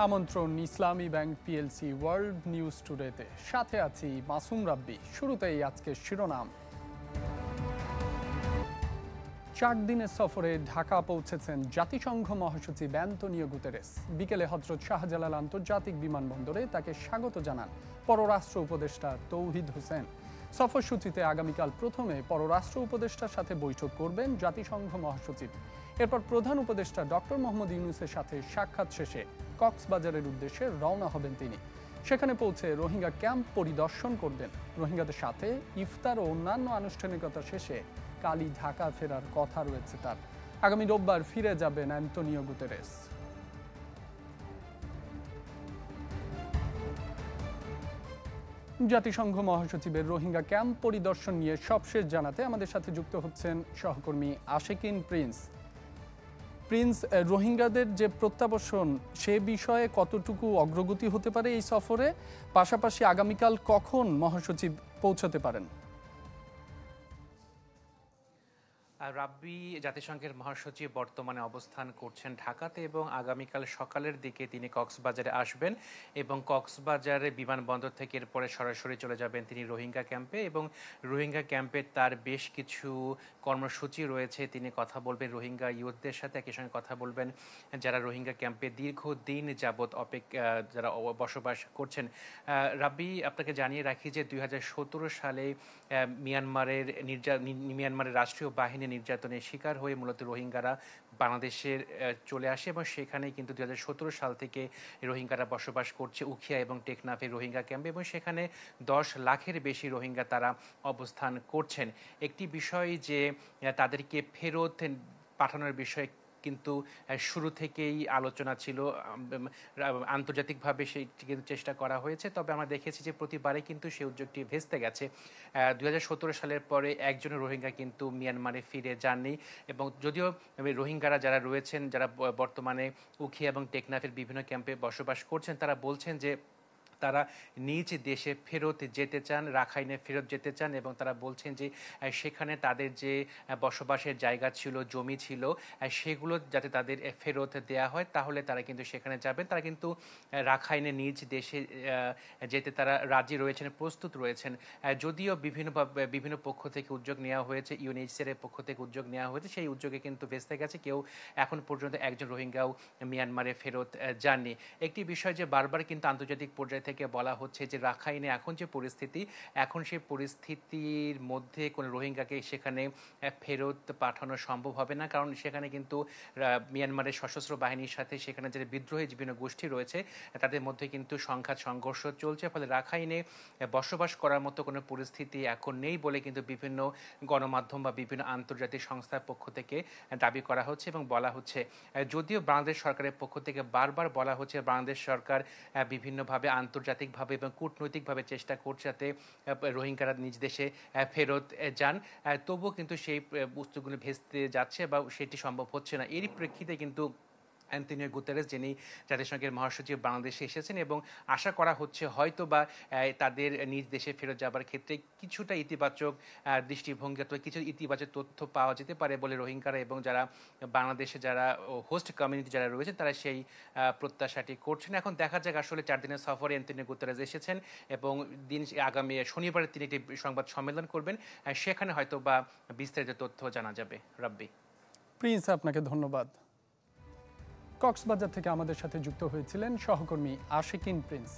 আমন্ত্রণ ইসলামী bank PLC world news টুডেতে। সাথে আছি মাসুম রাব্বি। শুরুতেই আজকের শিরোনাম। 4 দিনের সফরে ঢাকা পৌঁছেছেন জাতিসংঘ মহাসচিব অ্যান্তোনিও গুতেরেস। বিকেলে হযরত শাহজালাল আন্তর্জাতিক বিমানবন্দরে তাকে স্বাগত জানান পররাষ্ট্র উপদেষ্টা তৌহিদ হোসেন। সফরসূচিতে আগামীকাল প্রথমে পররাষ্ট্র উপদেষ্টার সাথে বৈঠক করবেন জাতিসংঘ মহাসচিব। এরপর প্রধান উপদেষ্টা ডক্টর মোহাম্মদ ইউনূসের সাথে সাক্ষাৎ শেষে কক্সবাজারের উদ্দেশ্যে রওনা হবেন তিনি। সেখানে পৌঁছে রোহিঙ্গা ক্যাম্প পরিদর্শন করবেন। রোহিঙ্গাদের সাথে ইফতার ও অন্যান্য আনুষ্ঠানিকতা শেষে কালই ঢাকা ফেরার কথা রয়েছে তার। আগামী রোববার ফিরে যাবেন অ্যান্তোনিও গুতেরেস। জাতিসংঘ মহাসচিবের রোহিঙ্গা ক্যাম্প পরিদর্শন নিয়ে সবশেষ জানাতে আমাদের সাথে যুক্ত হচ্ছেন সহকর্মী আশিকিন প্রিন্স। রোহিঙ্গাদের যে প্রত্যাবর্ষণ সে বিষয়ে কতটুকু অগ্রগতি হতে পারে এই সফরে, পাশাপাশি আগামীকাল কখন মহাসচিব পৌঁছাতে পারেন? রাব্বি, জাতিসংঘের মহাসচিব বর্তমানে অবস্থান করছেন ঢাকাতে এবং আগামীকাল সকালের দিকে তিনি কক্সবাজারে আসবেন এবং কক্সবাজারে বিমানবন্দর থেকে এরপরে সরাসরি চলে যাবেন তিনি রোহিঙ্গা ক্যাম্পে এবং রোহিঙ্গা ক্যাম্পে তার বেশ কিছু কর্মসূচি রয়েছে। তিনি কথা বলবেন রোহিঙ্গা ইউথদের সাথে, একই সঙ্গে কথা বলবেন যারা রোহিঙ্গা ক্যাম্পে দীর্ঘদিন যাবৎ যারা বসবাস করছেন। রাব্বি, আপনাকে জানিয়ে রাখি যে 2017 সালে মিয়ানমারের রাষ্ট্রীয় বাহিনী নির্যাতনের শিকার হয়ে মূলত রোহিঙ্গারা বাংলাদেশের চলে আসে এবং সেখানে কিন্তু 2017 সাল থেকে রোহিঙ্গারা বসবাস করছে উখিয়া এবং টেকনাফে রোহিঙ্গা ক্যাম্পে এবং সেখানে 10 লাখের বেশি রোহিঙ্গা তারা অবস্থান করছেন। একটি বিষয় যে তাদেরকে ফেরত পাঠানোর বিষয়ে কিন্তু শুরু থেকেই আলোচনা ছিল, আন্তর্জাতিকভাবে সেটি কিন্তু চেষ্টা করা হয়েছে, তবে আমরা দেখেছি যে প্রতিবারে কিন্তু সেই উদ্যোগটি ভেস্তে গেছে। 2017 সালের পরে একজন রোহিঙ্গা কিন্তু মিয়ানমারে ফিরে যাননি এবং যদিও রোহিঙ্গারা যারা রয়েছেন, যারা বর্তমানে উখিয়া এবং টেকনাফের বিভিন্ন ক্যাম্পে বসবাস করছেন, তারা বলছেন যে তারা নিজ দেশে ফেরত যেতে চান, রাখাইনে ফেরত যেতে চান এবং তারা বলছেন যে সেখানে তাদের যে বসবাসের জায়গা ছিল, জমি ছিল, সেগুলো যাতে তাদের ফেরত দেয়া হয়, তাহলে তারা কিন্তু সেখানে যাবেন। তারা কিন্তু রাখাইনে নিজ দেশে যেতে তারা রাজি রয়েছেন, প্রস্তুত রয়েছেন। যদিও বিভিন্ন পক্ষ থেকে উদ্যোগ নেওয়া হয়েছে, ইউএনএইচসিআর এর পক্ষ থেকে উদ্যোগ নেওয়া হয়েছে, সেই উদ্যোগে কিন্তু ভেস্তে গেছে। কেউ এখন পর্যন্ত একজন রোহিঙ্গাও মিয়ানমারে ফেরত যাননি। একটি বিষয় যে বারবার কিন্তু আন্তর্জাতিক পর্যায়ে থেকে বলা হচ্ছে যে রাখাইনে এখন যে পরিস্থিতি, এখন সেই পরিস্থিতির মধ্যে কোনো রোহিঙ্গাকে সেখানে ফেরত পাঠানো সম্ভব হবে না, কারণ সেখানে কিন্তু মিয়ানমারের সশস্ত্র বাহিনীর সাথে সেখানে যে বিদ্রোহী বিভিন্ন গোষ্ঠী রয়েছে তাদের মধ্যে কিন্তু সংঘাত সংঘর্ষ চলছে। ফলে রাখাইনে বসবাস করার মতো কোনো পরিস্থিতি এখন নেই বলে কিন্তু বিভিন্ন গণমাধ্যম বা বিভিন্ন আন্তর্জাতিক সংস্থার পক্ষ থেকে দাবি করা হচ্ছে এবং বলা হচ্ছে। যদিও বাংলাদেশ সরকারের পক্ষ থেকে বারবার বলা হচ্ছে বাংলাদেশ সরকার বিভিন্নভাবে আন্তর্জাতিকভাবে এবং কূটনৈতিকভাবে চেষ্টা করছে যাতে রোহিঙ্গারা নিজ দেশে ফেরত যান, তবুও কিন্তু সেই বস্তুগুলো ভেস্তে যাচ্ছে বা সেটি সম্ভব হচ্ছে না। এরই প্রেক্ষিতে কিন্তু অ্যান্তোনিও গুতেরেস, যিনি জাতিসংঘের মহাসচিব, বাংলাদেশে এসেছেন এবং আশা করা হচ্ছে হয়তো বা তাদের নিজ দেশে ফেরত যাবার ক্ষেত্রে কিছুটা ইতিবাচক দৃষ্টিভঙ্গি অথবা কিছু ইতিবাচক তথ্য পাওয়া যেতে পারে বলে রোহিঙ্গারা এবং যারা বাংলাদেশে যারা হোস্ট কমিউনিটি যারা রয়েছে তারা সেই প্রত্যাশাটি করছেন। এখন দেখা যাক আসলে 4 দিনের সফরে অ্যান্তোনিও গুতেরেস এসেছেন এবং আগামী শনিবারে তিনি একটি সংবাদ সম্মেলন করবেন, সেখানে হয়তো বা বিস্তারিত তথ্য জানা যাবে। রাব্বি। প্রিন্স, আপনাকে ধন্যবাদ। কক্সবাজার থেকে আমাদের সাথে যুক্ত হয়েছিলেন সহকর্মী আশিকিন প্রিন্স।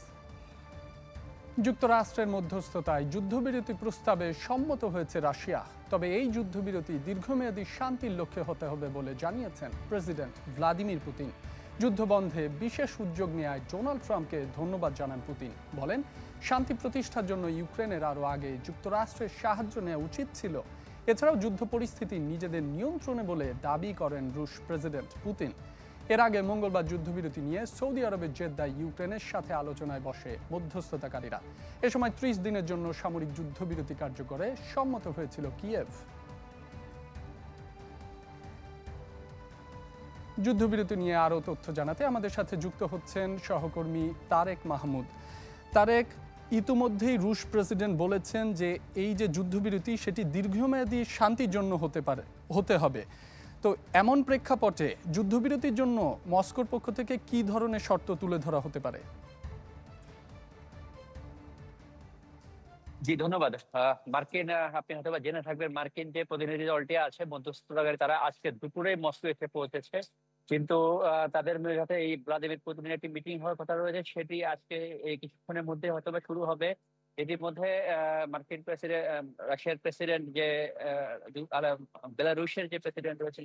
যুক্তরাষ্ট্রের মধ্যস্থতায় যুদ্ধবিরতি প্রস্তাবে সম্মত হয়েছে রাশিয়া, তবে এই যুদ্ধবিরতি দীর্ঘমেয়াদী শান্তির লক্ষ্যে হতে হবে বলে জানিয়েছেন প্রেসিডেন্ট ভ্লাদিমির পুতিন। যুদ্ধবন্ধে বিশেষ উদ্যোগ নেওয়ায় ডোনাল্ড ট্রাম্পকে ধন্যবাদ জানান পুতিন। বলেন, শান্তি প্রতিষ্ঠার জন্য ইউক্রেনের আরও আগে যুক্তরাষ্ট্রের সাহায্য নেওয়া উচিত ছিল। এছাড়াও যুদ্ধ পরিস্থিতি নিজেদের নিয়ন্ত্রণে বলে দাবি করেন রুশ প্রেসিডেন্ট পুতিন। এর আগে মঙ্গলবার যুদ্ধবিরতি নিয়ে সৌদি আরবের জেদ্দায় ইউক্রেনের সাথে আলোচনায় বসে মধ্যস্থতাকারীরা। এ সময় 30 দিনের জন্য সামরিক যুদ্ধবিরতি কার্যকরে সম্মত হয়েছিল কিয়েভ। যুদ্ধবিরতি নিয়ে আরও তথ্য জানাতে আমাদের সাথে যুক্ত হচ্ছেন সহকর্মী তারেক মাহমুদ। তারেক, ইতিমধ্যেই রুশ প্রেসিডেন্ট বলেছেন যে এই যে যুদ্ধবিরতি সেটি দীর্ঘমেয়াদী শান্তির জন্য হতে হবে। তো এমন প্রেক্ষাপটে যুদ্ধবিরতির জন্য মস্কোর পক্ষ থেকে কি ধরনের শর্ত তুলে ধরা হতে পারে? জি, ধন্যবাদ। মার্কিন আপনি হয়তোবা জেনে থাকবেন, মার্কিন যে প্রতিনিধি দলটি আছে মধ্যস্থতাকারী, তারা আজকে দুপুরে মস্কো এসে পৌঁছেছে। কিন্তু তাদের সাথে এই ভ্লাদিমির পুতিনের একটি মিটিং হওয়ার কথা রয়েছে, সেটি আজকে এই কিছুক্ষণের মধ্যে হয়তোবা শুরু হবে। এটির মধ্যে মার্কিন প্রেসিডেন্ট, রাশিয়ার প্রেসিডেন্ট যে বেলারুশের যে প্রেসিডেন্ট রয়েছেন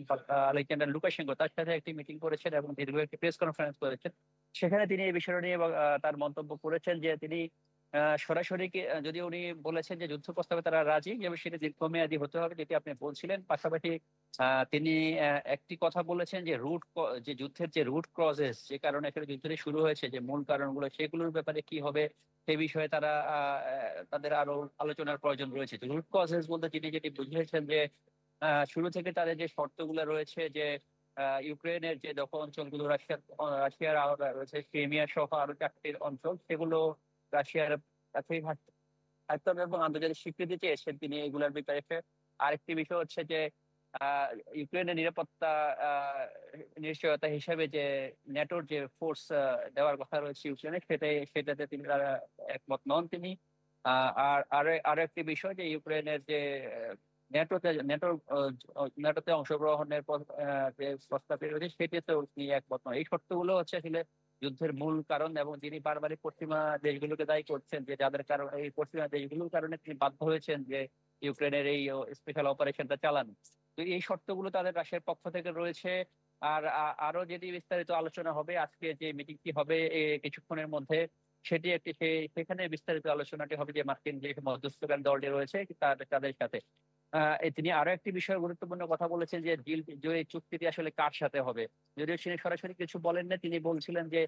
আলেকজান্ডার লুকাশেঙ্কো, তার সাথে একটি মিটিং করেছেন এবং দীর্ঘ একটি প্রেস কনফারেন্স করেছেন। সেখানে তিনি এই বিষয়টা নিয়ে তার মন্তব্য করেছেন যে তিনি সরাসরি যদিও উনি বলেছেন যে যুদ্ধ প্রস্তাবে তারা রাজি এবং সেটা দীর্ঘমেয়াদী হতে হবে, যেটি আপনি বলছিলেন। পাশাপাশি তিনি একটি কথা বলেছেন যে যে যুদ্ধের যে রুট কজেস, যে কারণে এখানে যুদ্ধটি শুরু হয়েছে, যে মূল কারণগুলো, সেগুলোর ব্যাপারে কি হবে সে বিষয়ে তারা তাদের আরো আলোচনার প্রয়োজন রয়েছে। রুট কজেস বলতে তিনি যেটি বুঝিয়েছেন যে শুরু থেকে তাদের যে শর্তগুলো রয়েছে, যে ইউক্রেনের যে দখল অঞ্চলগুলো রাশিয়ার রয়েছে, ক্রিমিয়া সহ আরো 4টি অঞ্চল, সেগুলো রাশিয়ার কাছেই থাকতে হবে এবং আন্তর্জাতিক স্বীকৃতি চেয়েছেন তিনি এগুলোর ব্যাপারে। আরেকটি বিষয় হচ্ছে যে ইউক্রেনের নিরাপত্তা নিশ্চয়তা হিসেবে যে ন্যাটোর যে ফোর্স দেওয়ার কথা রয়েছে ইউক্রেনে, সেটাতে তিনি একমত নন তিনি। আর আরো একটি বিষয় যে ইউক্রেনের যে ন্যাটোতে অংশগ্রহণের যে প্রস্তাব রয়েছে, সেটিতেও তিনি একমত নন। এই শর্তগুলো হচ্ছে আসলে যুদ্ধের মূল কারণ এবং তিনি বারবারই পশ্চিমা দেশগুলোকে দায়ী করছেন যে যাদের কারণে, এই পশ্চিমা দেশগুলোর কারণে তিনি বাধ্য হয়েছেন যে ইউক্রেনের এই স্পেশাল অপারেশনটা চালানো। তো এই শর্তগুলো তাদের রাশিয়ার পক্ষ থেকে রয়েছে। আর আরো যেটি বিস্তারিত আলোচনা হবে আজকে যে মিটিংটি হবে কিছুক্ষণের মধ্যে, সেটি সেখানে বিস্তারিত আলোচনাটি হবে যে মার্কিন যে মধ্যস্থকারী দলটি রয়েছে তাদের সাথে। তিনি আরো একটি বিষয়ে গুরুত্বপূর্ণ কথা বলেছেন যে যে চুক্তিটি আসলে কার সাথে হবে। যদিও তিনি সরাসরি কিছু বলেন না, তিনি বলছিলেন যে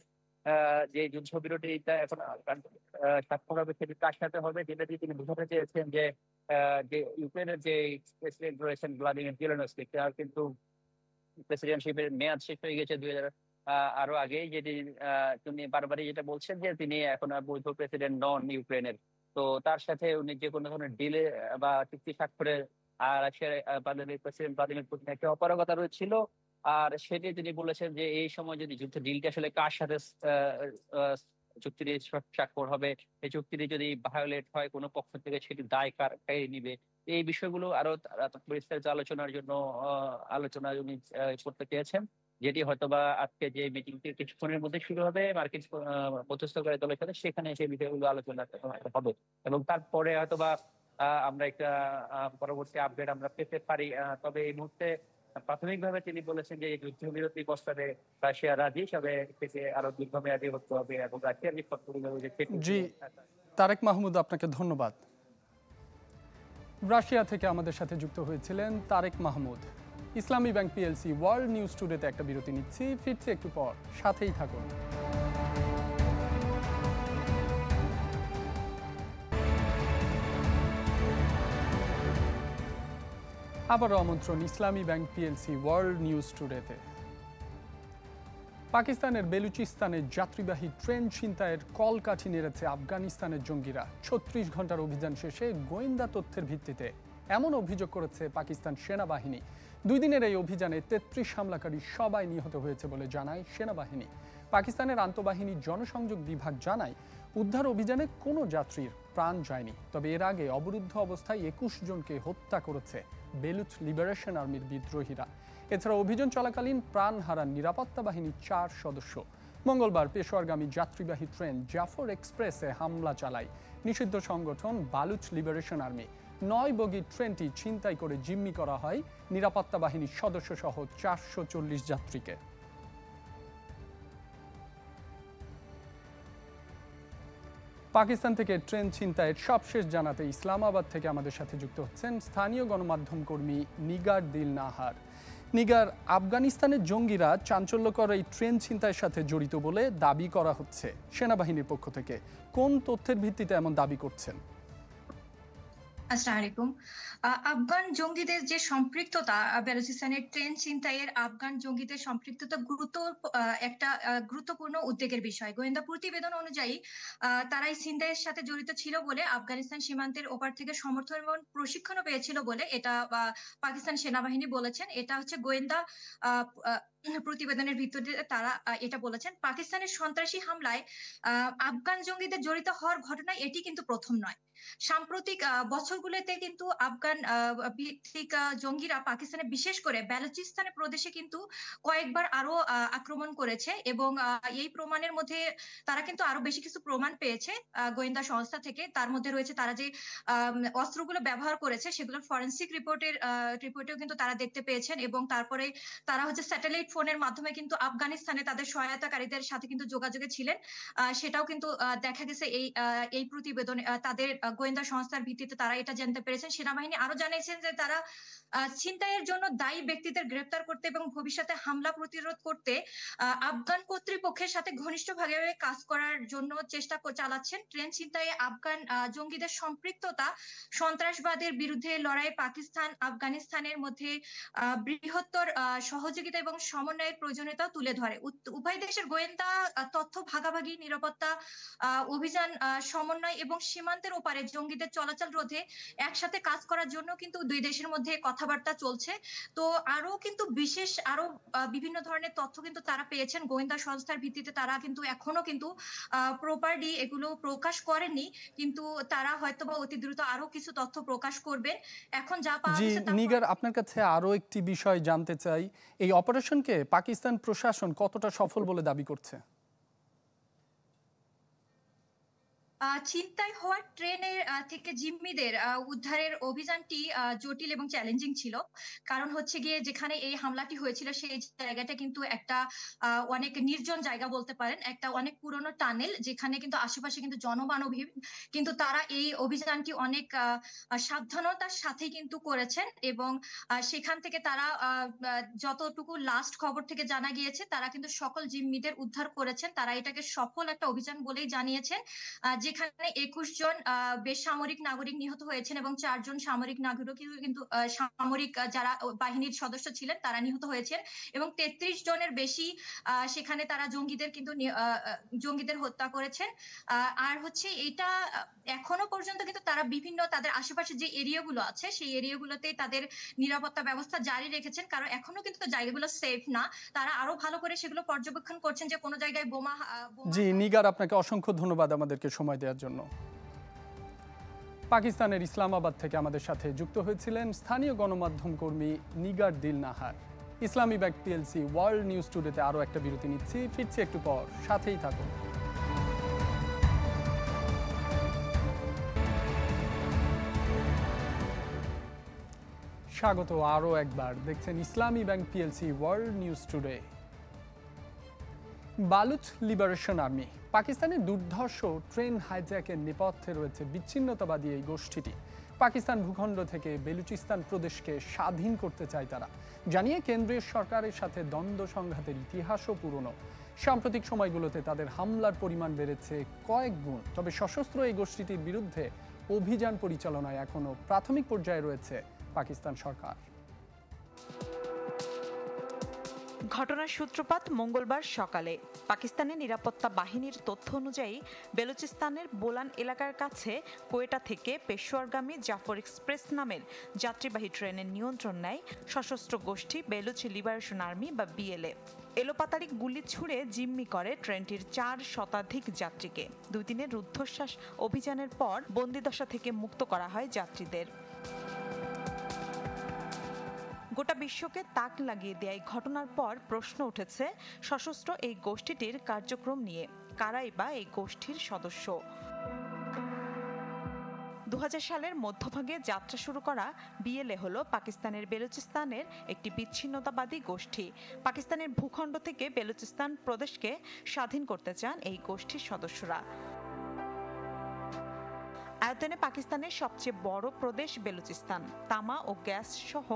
যে যুদ্ধবিরতিটা এখন স্বাক্ষর হবে সেটি কার সাথে হবে, যেটা দিয়ে তিনি বোঝাতে চেয়েছেন যে যে ইউক্রেনের যে প্রেসিডেন্ট রয়েছেন ভ্লাদিমির জেলেনস্কি, তার কিন্তু প্রেসিডেন্টশিপের মেয়াদ শেষ হয়ে গেছে 2000 আরো আগেই, যেটি তিনি বারবারই যেটা বলছেন যে তিনি এখন আর বৈধ প্রেসিডেন্ট নন ইউক্রেনের। তো তার সাথে উনি যে কোনো ধরনের ডিলে বা চুক্তি স্বাক্ষরের রাশিয়ার প্রেসিডেন্ট ভ্লাদিমির পুতিনের একটা অপারগতা রয়েছিল। আর সেটি তিনি বলেছেন যে এই সময় যদি যুদ্ধ ডিলটি আসলে কার সাথে চুক্তিটি স্বাক্ষর হবে, এই চুক্তিটি যদি ভায়োলেট হয় কোনো পক্ষ থেকে, সেটি দায় কে নিবে, এই বিষয়গুলো আরো বিস্তারিত আলোচনার জন্য আলোচনা উনি করতে চেয়েছেন, যেটি হয়তোবা আজকে যে মিটিংটি কিছুক্ষণের মধ্যে শুরু হবে মার্কিন মধ্যস্থকারী দলের সাথে, সেখানে সেই বিষয়গুলো আলোচনা হবে এবং তারপরে হয়তোবা আমরা একটা পরবর্তী আপডেট আমরা পেতে পারি। তবে এই মুহূর্তে প্রাথমিকভাবে তিনি বলেছেন যে এই যুদ্ধবিরতি প্রস্তাবে রাশিয়া রাজি, তবে থেকে আরো দীর্ঘমেয়াদী হতে হবে এবং রাশিয়ার যে শর্তগুলো রয়েছে। জি, তারেক মাহমুদ, আপনাকে ধন্যবাদ। রাশিয়া থেকে আমাদের সাথে যুক্ত হয়েছিলেন তারেক মাহমুদ। ইসলামী ব্যাংক পিএলসি ওয়ার্ল্ড নিউজ টুডেতে একটা বিরতি নিচ্ছি, ফিরছি একটু পর, সাথেই থাকুন। আবারও আমন্ত্রণ ইসলামী ব্যাংক পিএলসি ওয়ার্ল্ড নিউজ টুডেতে। পাকিস্তানের বেলুচিস্তানে যাত্রীবাহী ট্রেন ছিনতাইয়ের কলকাঠি নেড়েছে আফগানিস্তানের জঙ্গিরা। ৩৬ ঘন্টার অভিযান শেষে গোয়েন্দা তথ্যের ভিত্তিতে এমন অভিযোগ করেছে পাকিস্তান সেনাবাহিনী। 2 দিনের এই অভিযানে 33 হামলাকারী সবাই নিহত হয়েছে বলে জানায় সেনাবাহিনী। পাকিস্তানের আন্তঃবাহিনী জনসংযোগ বিভাগ জানায় উদ্ধার অভিযানে কোনো যাত্রীর প্রাণ যায়নি। তবে এর আগে অবরুদ্ধ অবস্থায় 21 জনকে হত্যা করেছে বেলুচ লিবারেশন আর্মির বিদ্রোহীরা। এছাড়া অভিযান চলাকালীন প্রাণ হারান নিরাপত্তা বাহিনীর 4 সদস্য। মঙ্গলবার পেশোয়ারগামী যাত্রীবাহী ট্রেন জাফর এক্সপ্রেসে হামলা চালায় নিষিদ্ধ সংগঠন বালুচ লিবারেশন আর্মি। 9 বগির ট্রেনটি ছিনতাই করে জিম্মি করা হয় নিরাপত্তা বাহিনীর সদস্য সহ 440 যাত্রীকে। পাকিস্তান থেকে ট্রেন ছিনতাইয়ের সবশেষ জানাতে ইসলামাবাদ থেকে আমাদের সাথে যুক্ত হচ্ছেন স্থানীয় গণমাধ্যম কর্মী নিগার দিল নাহার। নিগার, আফগানিস্তানের জঙ্গিরা চাঞ্চল্যকর এই ট্রেন ছিনতাইয়ের সাথে জড়িত বলে দাবি করা হচ্ছে সেনাবাহিনীর পক্ষ থেকে। কোন তথ্যের ভিত্তিতে এমন দাবি করছেন? আসসালামু আলাইকুম। আফগান জঙ্গিদের যে সম্পৃক্ততা বেলুচিস্তানের ট্রেন ছিনতাইয়ের আফগান জঙ্গিদের সম্পৃক্ততা একটা গুরুত্বপূর্ণ উদ্বেগের বিষয়। গোয়েন্দা প্রতিবেদন অনুযায়ী তারা এই ছিনতাইয়ের সাথে জড়িত ছিল বলে আফগানিস্তান সীমান্তের ওপার থেকে সমর্থন এবং প্রশিক্ষণও পেয়েছিল বলে এটা পাকিস্তান সেনাবাহিনী বলেছেন। এটা হচ্ছে গোয়েন্দা আ আ প্রতিবেদনের ভিত্তিতে তারা এটা বলেছেন। পাকিস্তানের সন্ত্রাসী হামলায় আফগান জঙ্গিদের জড়িত হওয়ার ঘটনায় এটি কিন্তু প্রথম নয়। সাম্প্রতিক বছরগুলোতে কিন্তু আফগান ভিত্তিক জঙ্গিরা পাকিস্তানে বিশেষ করে বেলুচিস্তানের প্রদেশে কিন্তু কয়েকবার আরো আক্রমণ করেছে এবং এই প্রমাণের মধ্যে তারা কিন্তু আরো বেশি কিছু প্রমাণ পেয়েছে গোয়েন্দা সংস্থা থেকে। তার মধ্যে রয়েছে তারা যে অস্ত্রগুলো ব্যবহার করেছে সেগুলোর ফরেনসিক রিপোর্টেও কিন্তু তারা দেখতে পেয়েছেন এবং তারপরে তারা হচ্ছে স্যাটেলাইট ফোনের মাধ্যমে কিন্তু আফগানিস্তানে তাদের সহায়তাকারীদের সাথে কিন্তু যোগাযোগে ছিলেন। সেটাও কিন্তু দেখা গেছে এই প্রতিবেদনে তাদের গোয়েন্দা সংস্থার ভিত্তিতে তারা এটা জানতে পেরেছেন। সেনাবাহিনী আরো জানিয়েছেন যে তারা ছিনতাইয়ের জন্য দায়ী ব্যক্তিদের গ্রেফতার করতে এবং ভবিষ্যতে হামলা প্রতিরোধ করতে আফগান কর্তৃপক্ষের সাথে ঘনিষ্ঠভাবে কাজ করার জন্য চেষ্টা চালাচ্ছেন। ট্রেন ছিনতাইয়ে আফগান জঙ্গিদের সম্পৃক্ততা সন্ত্রাসবাদের বিরুদ্ধে লড়াই পাকিস্তান আফগানিস্তানের মধ্যে বৃহত্তর সহযোগিতা এবং সমন্বয়ের প্রয়োজনীয়তা তুলে ধরে। উভয় দেশের গোয়েন্দা তথ্য ভাগাভাগি, নিরাপত্তা অভিযান সমন্বয় এবং সীমান্তের ওপারে জঙ্গিদের চলাচল রোধে একসাথে কাজ করার জন্য কিন্তু দুই দেশের মধ্যে কথাবার্তা চলছে। তো আরো কিন্তু আরো বিভিন্ন ধরনের তথ্য কিন্তু তারা পেয়েছেন গোয়েন্দা সংস্থার ভিত্তিতে। তারা কিন্তু এখনো কিন্তু প্রপারলি এগুলো প্রকাশ করেনি, কিন্তু তারা হয়তোবা অতি দ্রুত আরো কিছু তথ্য প্রকাশ করবে। এখন যা পাওয়া জি গেছে নিগার, আপনার কাছে আরো একটি বিষয় জানতে চাই। এই অপারেশনকে পাকিস্তান প্রশাসন কতটা সফল বলে দাবি করছে? ছিনতাই হওয়া ট্রেনের থেকে জিম্মিদের উদ্ধারের অভিযানটি জটিল এবং চ্যালেঞ্জিং ছিল। কারণ হচ্ছে গিয়ে যেখানে এই হামলাটি হয়েছিল সেই জায়গাটা কিন্তু একটা অনেক নির্জন জায়গা বলতে পারেন, একটা অনেক পুরনো টানেল যেখানে কিন্তু আশেপাশে কিন্তু জনমানবহীন। কিন্তু তারা এই অভিযানটি অনেক সাবধানতার সাথে কিন্তু করেছেন এবং সেখান থেকে তারা যতটুকু লাস্ট খবর থেকে জানা গিয়েছে তারা কিন্তু সকল জিম্মিদের উদ্ধার করেছেন। তারা এটাকে সফল একটা অভিযান বলেই জানিয়েছেন, যেখানে ২১ জন বেসামরিক নাগরিক নিহত হয়েছেন এবং ৪ জন সামরিক নাগরিক কিন্তু সামরিক যারা বাহিনীর সদস্য ছিলেন তারা নিহত হয়েছেন এবং ৩৩ জনের বেশি সেখানে তারা জঙ্গিদের হত্যা করেছেন। আর হচ্ছে এটা এখনো পর্যন্ত কিন্তু তারা বিভিন্ন তাদের আশেপাশে যে এরিয়াগুলো আছে সেই এরিয়াগুলোতে তাদের নিরাপত্তা ব্যবস্থা জারি রেখেছেন, কারণ এখনো কিন্তু জায়গাগুলো সেফ না। তারা আরো ভালো করে সেগুলো পর্যবেক্ষণ করছেন যে কোনো জায়গায় বোমা। জি নিগার, আপনাকে অসংখ্য ধন্যবাদ আমাদেরকে সময় দেওয়ার জন্য। পাকিস্তানের ইসলামাবাদ থেকে আমাদের সাথে যুক্ত হয়েছিলেন স্থানীয় গণমাধ্যম কর্মী নিগার দিল নাহার। ইসলামী ব্যাংক পিএলসি ওয়ার্ল্ড নিউজ টুডেতে আরও একটা বিরতি নিচ্ছি, ফিরছি একটু পর, সাথেই থাকুন। স্বাগত আরও একবার, দেখছেন ইসলামী bank PLC world news today. Baloch liberation army, পাকিস্তানের দুর্ধর্ষ ট্রেন হাইজ্যাকের নেপথ্যে রয়েছে বিচ্ছিন্নতাবাদী এই গোষ্ঠীটি। পাকিস্তান ভূখণ্ড থেকে বেলুচিস্তান প্রদেশকে স্বাধীন করতে চায় তারা, জানিয়ে কেন্দ্রীয় সরকারের সাথে দ্বন্দ্ব সংঘাতের ইতিহাসও পুরনো। সাম্প্রতিক সময়গুলোতে তাদের হামলার পরিমাণ বেড়েছে কয়েক গুণ। তবে সশস্ত্র এই গোষ্ঠীটির বিরুদ্ধে অভিযান পরিচালনায় এখনও প্রাথমিক পর্যায়ে রয়েছে পাকিস্তান সরকার। ঘটনার সূত্রপাত মঙ্গলবার সকালে। পাকিস্তানের নিরাপত্তা বাহিনীর তথ্য অনুযায়ী বেলুচিস্তানের বোলান এলাকার কাছে কোয়েটা থেকে পেশোয়ারগামী জাফর এক্সপ্রেস নামের যাত্রীবাহী ট্রেনের নিয়ন্ত্রণ নেয় সশস্ত্র গোষ্ঠী বেলুচ লিবারেশন আর্মি বা বিএলএ। এলোপাতাড়ি গুলি ছুড়ে জিম্মি করে ট্রেনটির ৪ শতাধিক যাত্রীকে। ২ দিনের রুদ্ধশ্বাস অভিযানের পর বন্দিদশা থেকে মুক্ত করা হয় যাত্রীদের। গোটা বিশ্বকে তাক লাগিয়ে দেয় এই ঘটনার পর প্রশ্ন উঠেছে সশস্ত্র এই গোষ্ঠীটির কার্যক্রম নিয়ে। কারাই বা এই গোষ্ঠীর সদস্য? ২০০০ সালের মধ্যভাগে যাত্রা শুরু করা বিএলএ হলো পাকিস্তানের বেলুচিস্তানের একটি বিচ্ছিন্নতাবাদী গোষ্ঠী। পাকিস্তানের ভূখণ্ড থেকে বেলুচিস্তান প্রদেশকে স্বাধীন করতে চান এই গোষ্ঠীর সদস্যরা। আয়তনে পাকিস্তানের সবচেয়ে বড় প্রদেশ বেলুচিস্তান তামা ও গ্যাস সহ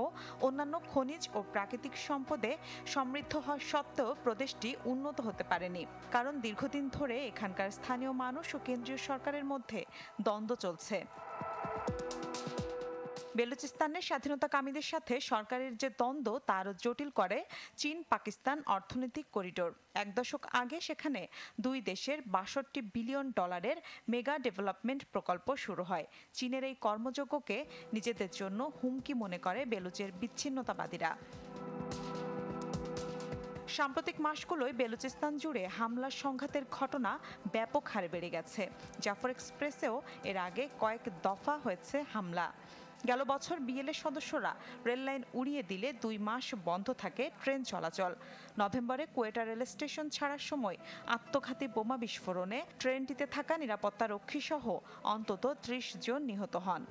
অন্যান্য খনিজ ও প্রাকৃতিক সম্পদে সমৃদ্ধ হওয়া সত্ত্বেও প্রদেশটি উন্নত হতে পারেনি, কারণ দীর্ঘদিন ধরে এখানকার স্থানীয় মানুষ ও কেন্দ্রীয় সরকারের মধ্যে দ্বন্দ্ব চলছে। বেলুচিস্তানের স্বাধীনতাকামীদের সাথে সরকারের যে দ্বন্দ্ব তা আরও জটিল করে চীন পাকিস্তান অর্থনৈতিক করিডোর। এক দশক আগে সেখানে দুই দেশের ৬২ বিলিয়ন ডলারের মেগা ডেভেলপমেন্ট প্রকল্প শুরু হয়। চীনের এই কর্মযজ্ঞকে নিজেদের জন্য হুমকি মনে করে বেলুচের বিচ্ছিন্নতাবাদীরা। সাম্প্রতিক মাসগুলোয় বেলুচিস্তান জুড়ে হামলার সংঘাতের ঘটনা ব্যাপক হারে বেড়ে গেছে। জাফর এক্সপ্রেসেও এর আগে কয়েক দফা হয়েছে হামলা। গেল বছর বিএলএ সদস্যরা রেললাইন উড়িয়ে দিলে ২ মাস বন্ধ থাকে ট্রেন চলাচল। নভেম্বরে কোয়েটা রেল স্টেশন ছাড়ার সময় আত্মঘাতী বোমা বিস্ফোরণে ট্রেনটিতে থাকা নিরাপত্তারক্ষী সহ অন্তত ৩০ জন নিহত হন।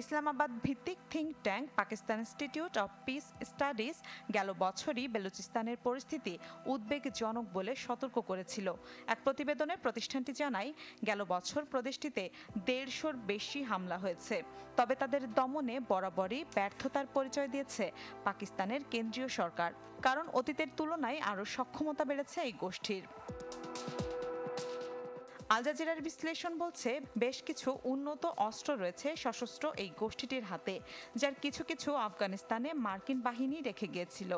ইসলামাবাদ ভিত্তিক think tank Pakistan institute of piece studies গেল বছরই বেলুচিস্তানের পরিস্থিতি উদ্বেগজনক বলে সতর্ক করেছিল। এক প্রতিবেদনে প্রতিষ্ঠানটি জানায়, গেল বছর প্রদেশটিতে ১৫০-র বেশি হামলা হয়েছে। তবে তাদের দমনে বরাবরই ব্যর্থতার পরিচয় দিয়েছে পাকিস্তানের কেন্দ্রীয় সরকার, কারণ অতীতের তুলনায় আরও সক্ষমতা বেড়েছে এই গোষ্ঠীর। আল জাজিরার বিশ্লেষণ বলছে, বেশ কিছু উন্নত অস্ত্র রয়েছে সশস্ত্র এই গোষ্ঠীটির হাতে, যার কিছু কিছু আফগানিস্তানে মার্কিন বাহিনী রেখে গিয়েছিল।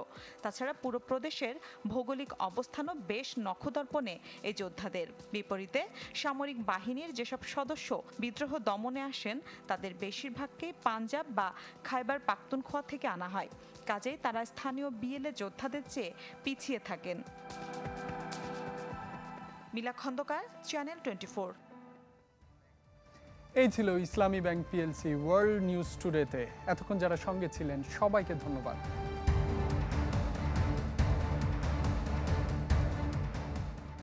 তাছাড়া পুরো প্রদেশের ভৌগোলিক অবস্থানও বেশ নখদর্পণে এই যোদ্ধাদের। বিপরীতে সামরিক বাহিনীর যেসব সদস্য বিদ্রোহ দমনে আসেন তাদের বেশিরভাগকেই পাঞ্জাব বা খাইবার পাখতুনখোয়া থেকে আনা হয়। কাজেই তারা স্থানীয় বিএলএ যোদ্ধাদের চেয়ে পিছিয়ে থাকেন। মিলা খন্দকার, চ্যানেল 24। এই ছিল ইসলামী ব্যাংক পিএলসি ওয়ার্ল্ড নিউজ টুডেতে। এতক্ষণ যারা সঙ্গে ছিলেন সবাইকে ধন্যবাদ।